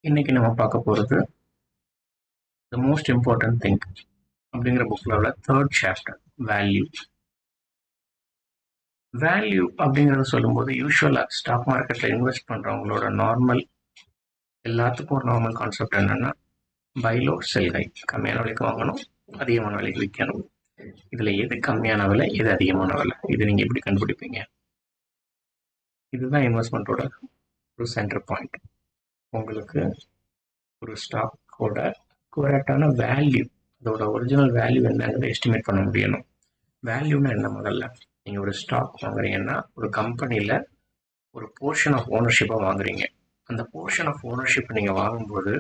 இன்னைக்கு நம்ம பார்க்க போகிறது த மோஸ்ட் இம்பார்ட்டன்ட் திங் அப்படிங்கிற புக்கில் உள்ள தேர்ட் சாப்டர் வேல்யூ. வேல்யூ அப்படிங்கிறத சொல்லும்போது யூஸ்வலாக ஸ்டாக் மார்க்கெட்டில் இன்வெஸ்ட் பண்ணுறவங்களோட நார்மல் எல்லாத்துக்கும் ஒரு நார்மல் கான்செப்ட் என்னென்னா பைலோ செல் ஹை, கம்மியான விலைக்கு வாங்கணும், அதிகமான விலைக்கு விற்கணும். இதில் எது கம்மியான விலை, எது அதிகமான விலை, இது நீங்கள் எப்படி கண்டுபிடிப்பீங்க? இதுதான் இன்வெஸ்ட்மெண்ட்டோட ஒரு சென்டர் பாயிண்ட். உங்களுக்கு ஒரு ஸ்டாக்கோட கரெக்டான வேல்யூ, அதோட ஒரிஜினல் வேல்யூ என்னங்கிறத எஸ்டிமேட் பண்ண முடியணும். வேல்யூனா என்ன? முதல்ல நீங்கள் ஒரு ஸ்டாக் வாங்குறீங்கன்னா ஒரு கம்பெனியில் ஒரு போர்ஷன் ஆஃப் ஓனர்ஷிப்பை வாங்குறீங்க. அந்த போர்ஷன் ஆஃப் ஓனர்ஷிப் நீங்கள் வாங்கும்போது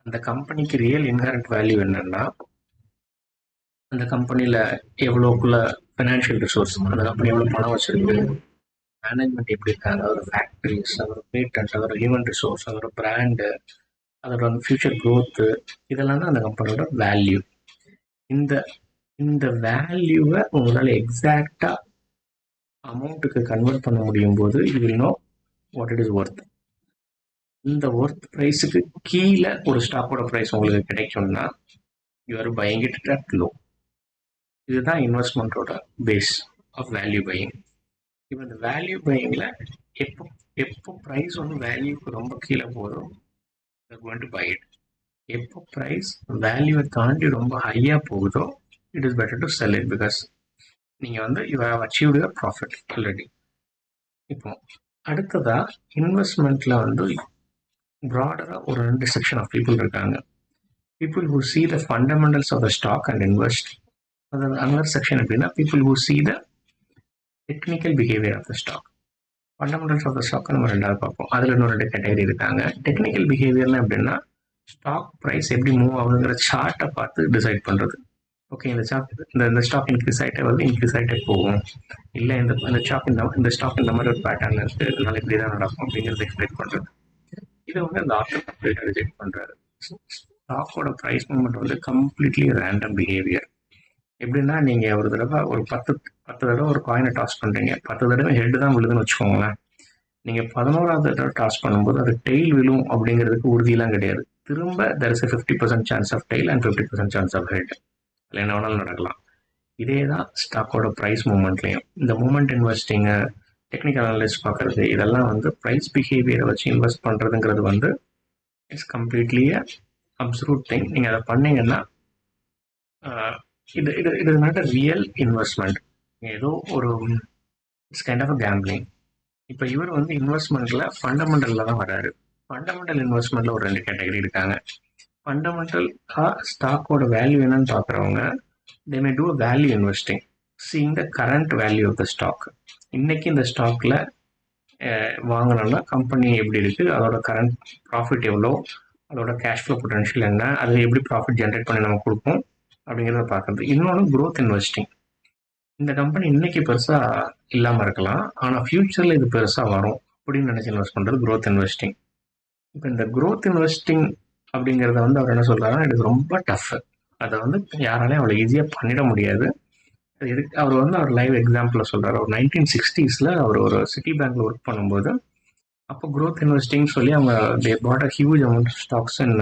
அந்த கம்பெனிக்கு ரியல் இன்ஹரண்ட் வேல்யூ என்னன்னா, அந்த கம்பெனியில் எவ்வளோக்குள்ள ஃபினான்ஷியல் ரிசோர்ஸ், அந்த கம்பெனி எவ்வளோ பணம் வச்சிருக்கு, மேனேஜ்மெண்ட் எப்படி இருக்காங்க, அதோட ஃபேக்ட்ரிஸ், அதோட பேட்டன்ட், அதோட ஹியூமன் ரிசோர்ஸ், அதோட பிராண்டு, அதோட ஃபியூச்சர் க்ரோத்து, இதெல்லாம் தான் அந்த கம்பெனியோட வேல்யூ. இந்த இந்த வேல்யூவை உங்களால் எக்ஸாக்டாக அமௌண்ட்டுக்கு கன்வெர்ட் பண்ண முடியும் போது you will know what it is worth. இந்த ஒர்த் ப்ரைஸுக்கு கீழே ஒரு ஸ்டாக்கோட ப்ரைஸ் உங்களுக்கு கிடைக்கும்னா you are buying it at low. இதுதான் இன்வெஸ்ட்மெண்ட்டோட பேஸ் ஆஃப் வேல்யூ பையிங். இப்போ இந்த வேல்யூ பையிங்கில் எப்போ எப்போ ப்ரைஸ் வந்து வேல்யூக்கு ரொம்ப கீழே போதும் going to buy it. எப்போ ப்ரைஸ் வேல்யூவை தாண்டி ரொம்ப ஹையாக போகுதோ it is better to sell it, because நீங்கள் வந்து you have achieved your profit already. இப்போ அடுத்ததா இன்வெஸ்ட்மெண்ட்டில் வந்து ப்ராடராக ஒரு 2 செக்ஷன் ஆஃப் பீப்புள் இருக்காங்க. People who see the fundamentals of the stock and invest. அதாவது another செக்ஷன் எப்படின்னா people who see the technical behavior of the stock. Fundamentals of the stock நம்ம ரெண்டாவது பார்ப்போம். அதில் இன்னும் 2 கேட்டகரி இருக்காங்க. டெக்னிக்கல் பிஹேவியர்னா எப்படின்னா ஸ்டாக் ப்ரைஸ் எப்படி மூவ் ஆகுதுங்கிற சார்ட்டை பார்த்து டிசைட் பண்ணுறது. ஓகே, இந்த சார்ட் இந்த ஸ்டாக் இன்க்ரீஸ் ஆகிட்டே வருது, இன்க்ரீஸ் ஆகிட்டே போகும், இல்லை இந்த ஸ்டாக் இந்த ஸ்டாக் இந்த மாதிரி ஒரு பேட்டர்ன் இருக்குது, இதனால இப்படி தான் நடக்கும் அப்படிங்கிறது எக்ஸ்பிளைன் பண்ணுறது. இதை வந்து அந்த ஆத்தர் கம்ப்ளீட்டாக ரிஜெக்ட் பண்ணுறாரு. ஸ்டாக்கோட ப்ரைஸ் மூவ்மெண்ட் வந்து கம்ப்ளீட்லி ரேண்டம் பிஹேவியர். எப்படின்னா நீங்கள் ஒரு தடவை ஒரு 10 தடவை ஒரு காயினை டாஸ் பண்ணுறீங்க, 10 தடவை ஹெட் தான் விழுதுன்னு வச்சுக்கோங்களேன். நீங்கள் 11வது தடவை டாஸ் பண்ணும்போது அது டெய்ல் விழும் அப்படிங்கிறதுக்கு உறுதியெல்லாம் கிடையாது. திரும்ப there is a 50% chance of tail and 50% chance of head. அதில் என்ன வேணாலும் நடக்கலாம். இதே தான் ஸ்டாக்கோட ப்ரைஸ் மூவ்மெண்ட்லையும். இந்த மூமெண்ட் இன்வெஸ்டிங்கு, டெக்னிக்கல் அனலிஸ்ட் பார்க்குறது, இதெல்லாம் வந்து ப்ரைஸ் பிஹேவியரை வச்சு இன்வெஸ்ட் பண்ணுறதுங்கிறது வந்து இட்ஸ் கம்ப்ளீட்லி அப்சல்யூட் திங். நீங்கள் அதை பண்ணீங்கன்னா இது இது இது நாட் அ ரியல் இன்வெஸ்ட்மெண்ட். ஏதோ ஒரு it's kind of a gambling. இப்போ இவர் வந்து இன்வெஸ்ட்மெண்ட்டில் ஃபண்டமெண்டலில் தான் வராரு. ஃபண்டமெண்டல் இன்வெஸ்ட்மெண்ட்டில் ஒரு 2 கேட்டகரி இருக்காங்க. ஃபண்டமெண்டலாக ஸ்டாக்கோட வேல்யூ என்னன்னு பார்க்குறவங்க they may do a value investing, seeing the current value of the stock. இன்னைக்கு இந்த ஸ்டாக்ல வாங்கினோம்னா கம்பெனி எப்படி இருக்குது, அதோட கரண்ட் ப்ராஃபிட் எவ்வளோ, அதோட கேஷ் ஃப்ளோ பொட்டன்ஷியல் என்ன, அது எப்படி ப்ராஃபிட் ஜென்ரேட் பண்ணி நம்ம கொடுப்போம் அப்படிங்கிறத பார்க்குறது. இன்னொன்று க்ரோத் இன்வெஸ்டிங். இந்த கம்பெனி இன்னைக்கு பெருசாக இல்லாமல் இருக்கலாம், ஆனால் ஃப்யூச்சரில் இது பெருசாக வரும் அப்படின்னு நினச்சி இன்வெஸ்ட் பண்ணுறது க்ரோத் இன்வெஸ்டிங். இப்போ இந்த க்ரோத் இன்வெஸ்டிங் அப்படிங்கிறத வந்து அவர் என்ன சொல்கிறாருன்னா இது ரொம்ப டஃப், அதை வந்து யாராலையும் அவ்வளோ ஈஸியாக பண்ணிட முடியாது. அவர் வந்து அவர் லைவ் எக்ஸாம்பிள் சொல்றாரு. ஒரு 1960s அவர் ஒரு சிட்டி பேங்க்ல ஒர்க் பண்ணும்போது அப்போ க்ரோத் இன்வெஸ்டிங் சொல்லி அவங்க they bought a huge amount of stocks in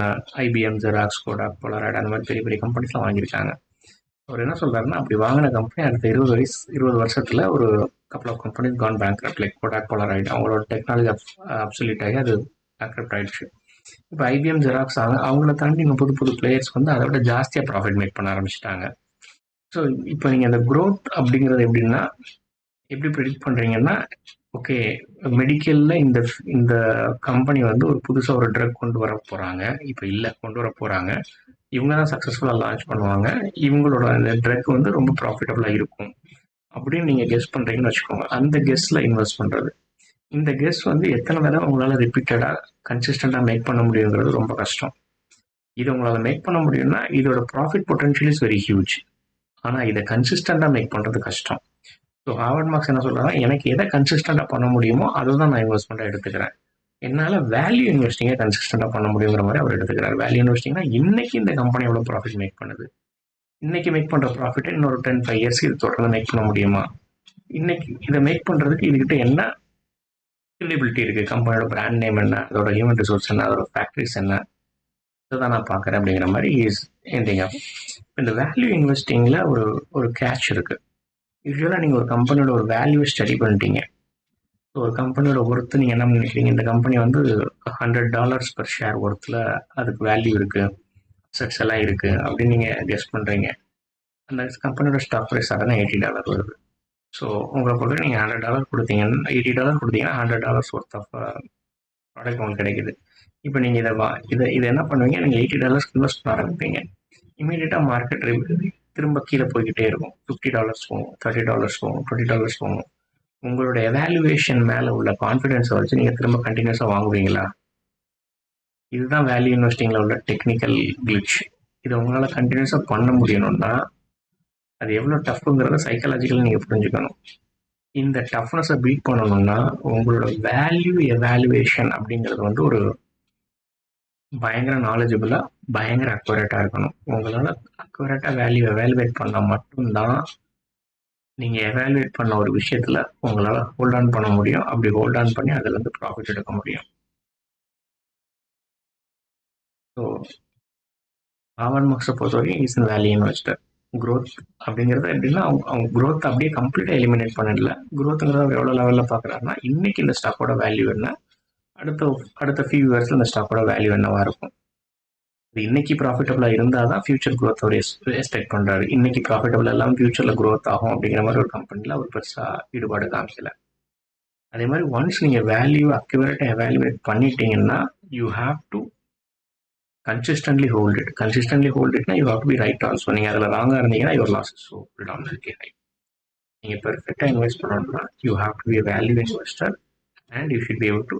IBM, Xerox, Kodak, Polaroid, அந்த மாதிரி பெரிய பெரிய கம்பெனிஸ்லாம் வாங்கியிருக்காங்க. அவர் என்ன சொல்றாருன்னா அப்படி வாங்கின கம்பெனி அடுத்த 20 வருஷத்துல ஒரு couple of companies gone bankrupt, like Kodak, Polaroid. அவங்களோட டெக்னாலஜி அப்சல்யூட் ஆகி அது பேங்க்ரப்ட் ஆயிடுச்சு. இப்போ ஐபிஎம், ஜெராக்ஸ் அவங்கள தாண்டி இன்னும் புது புது பிளேயர்ஸ் வந்து அதை விட ஜாஸ்தியாக ப்ராஃபிட் மேக் பண்ண ஆரம்பிச்சிட்டாங்க. ஸோ இப்போ நீங்கள் அந்த க்ரோத் அப்படிங்கிறது எப்படின்னா எப்படி ப்ரெடிக்ட் பண்ணுறீங்கன்னா, ஓகே மெடிக்கலில் இந்த இந்த கம்பெனி வந்து ஒரு புதுசாக ஒரு ட்ரக் கொண்டு வர போகிறாங்க, இப்போ இல்லை கொண்டு வர போகிறாங்க, இவங்க தான் சக்ஸஸ்ஃபுல்லாக லான்ச் பண்ணுவாங்க, இவங்களோட அந்த ட்ரக் வந்து ரொம்ப ப்ராஃபிட்டபுளாக இருக்கும் அப்படின்னு நீங்கள் கெஸ் பண்ணுறீங்கன்னு வச்சுக்கோங்க. அந்த கெஸ்ஸில் இன்வெஸ்ட் பண்ணுறது. இந்த கெஸ் வந்து எத்தனை தடவை உங்களால் ரிப்பீட்டடாக கன்சிஸ்டண்ட்டாக மேக் பண்ண முடியுங்கிறது ரொம்ப கஷ்டம். இது உங்களால் மேக் பண்ண முடியும்னா இதோட profit potential is very huge. ஆனால் இதை கன்சிஸ்டண்டாக மேக் பண்ணுறது கஷ்டம். ஸோ ஹார்வர்ட் மார்க்ஸ் என்ன சொல்கிறாங்கன்னா, எனக்கு எதை கன்சிஸ்டண்டாக பண்ண முடியுமோ அதை தான் நான் இன்வெஸ்ட்மெண்ட்டாக எடுத்துக்கிறேன், என்னால் வேல்யூ இன்வெஸ்டிங்கை கன்சிஸ்டண்டாக பண்ண முடியுங்கிற மாதிரி அவர் எடுத்துக்கிறார். வேல்யூ இன்வெஸ்டிங்னா இன்னைக்கு இந்த கம்பெனி எவ்வளோ ப்ராஃபிட் மேக் பண்ணுது, இன்னைக்கு மேக் பண்ணுற ப்ராஃபிட்டை இன்னொரு 10-5 இயர்ஸ்க்கு இது தொடர்ந்து மேக் பண்ண முடியுமா, இன்னைக்கு இதை மேக் பண்ணுறதுக்கு இதுகிட்ட என்ன கிரெடிபிலிட்டி இருக்குது, கம்பெனியோட பிராண்ட் நேம் என்ன, அதோட ஹியூமன் ரிசோர்ஸ் என்ன, அதோட ஃபேக்ட்ரிஸ் என்ன, இதுதான் நான் பார்க்குறேன் அப்படிங்கிற மாதிரி இஸ் எண்டிங் அப். இந்த வேல்யூ இன்வெஸ்டிங்கில் ஒரு ஒரு கேட்ச் இருக்குது. யூஸ்வலாக நீங்கள் ஒரு கம்பெனியோட ஒரு வேல்யூவை ஸ்டடி பண்ணிட்டீங்க. ஒரு கம்பெனியோட ஒர்த்து நீங்கள் என்ன நினைக்கிறீங்க, இந்த கம்பெனி வந்து $100 per ஷேர் ஒர்த்தில் அதுக்கு வேல்யூ இருக்குது, அசட்ஸ் எல்லாம் இருக்குது அப்படின்னு நீங்கள் கெஸ் பண்ணுறீங்க. அந்த கம்பெனியோட ஸ்டாக் ப்ரைஸ் சடனாக $80 வருது. ஸோ உங்களை பொறுத்த நீங்கள் $100 கொடுத்தீங்கன்னா, $80 கொடுத்தீங்கன்னா $100 ஒர்த் ஆஃப் ப்ராடக்ட் உங்களுக்கு கிடைக்குது. இப்போ நீங்கள் இதை என்ன பண்ணுவீங்க, நீங்கள் $80 இன்வெஸ்ட் பண்ண ஆரம்பிப்பீங்க. இமீடியட்டாக மார்க்கெட் திரும்ப கீழே போய்கிட்டே இருக்கும். $50 போகும், $30 போகும், $20 போகும். உங்களோட எவாலுவேஷன் மேலே உள்ள கான்ஃபிடென்ஸை வச்சு நீங்கள் திரும்ப கண்டினியூஸாக வாங்குவீங்களா? இதுதான் வேல்யூ இன்வெஸ்டிங்கில் உள்ள டெக்னிக்கல் கிளிச். இதை உங்களால் கண்டினியூஸாக பண்ண முடியணும்னா அது எவ்வளோ டஃப்புங்கிறத சைக்காலஜிக்கலாக நீங்கள் புரிஞ்சுக்கணும். இந்த டஃப்னஸை பீட் பண்ணணும்னா உங்களோட வேல்யூ எவாலுவேஷன் அப்படிங்கிறது வந்து ஒரு பயங்கர நாலேஜபிளாக, பயங்கர அக்யூரேட்டாக இருக்கணும். உங்களால் அக்யூரேட்டாக வேல்யூ எவாலுவேட் பண்ணால் மட்டும்தான் நீங்கள் எவாலுவேட் பண்ண ஒரு விஷயத்தில் உங்களால் ஹோல்ட் ஆன் பண்ண முடியும். அப்படி ஹோல்ட் ஆன் பண்ணி அதுலேருந்து ப்ராஃபிட் எடுக்க முடியும். ஸோ ஆவன் மார்க்ஸை பொறுத்தவரைக்கும் இஸ் வேல்யூ இன்வெஸ்டர். க்ரோத் அப்படிங்கிறது எப்படின்னா அவங்க க்ரோத் அப்படியே கம்ப்ளீட்டாக எலிமினேட் பண்ணல. க்ரோத்துங்கிறத அவர் எவ்வளோ லெவலில் பார்க்குறாருன்னா, இன்னைக்கு இந்த ஸ்டாக்கோட வேல்யூ என்ன, அடுத்த ஃபியூ இயர்ஸில் இந்த ஸ்டாக்கோட வேல்யூ என்னவா இருக்கும். இது இன்னைக்கு ப்ராஃபிட்டபுளாக இருந்தால் தான் ஃபியூச்சர் க்ரோத் அவர் எக்ஸ்பெக்ட் பண்ணுறாரு. இன்னைக்கு ப்ராஃபிட்டபுள் எல்லாம் ஃபியூச்சரில் க்ரோத் ஆகும் அப்படிங்கிற மாதிரி ஒரு கம்பெனியில் அவர் பெருசாக ஈடுபாடு காமிக்கல. அதே மாதிரி ஒன்ஸ் நீங்கள் வேல்யூ அக்யூரேட்டாக எவாலுவேட் பண்ணிட்டீங்கன்னா you have to consistently hold it. Consistently hold it, you have to be right also. நீங்கள் அதில் ராங்காக இருந்தீங்கன்னா your loss is so predominantly high. நீங்கள் பெர்ஃபெக்டாக இன்வெஸ்ட் பண்ணணும்னா you have to be a value investor and you should be able to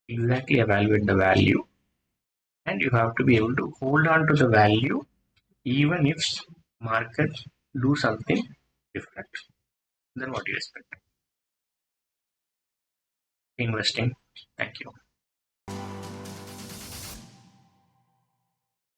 exactly evaluate the value and you have to be able to hold on to the value even if market do something different than what you expect. Investing. Thank you.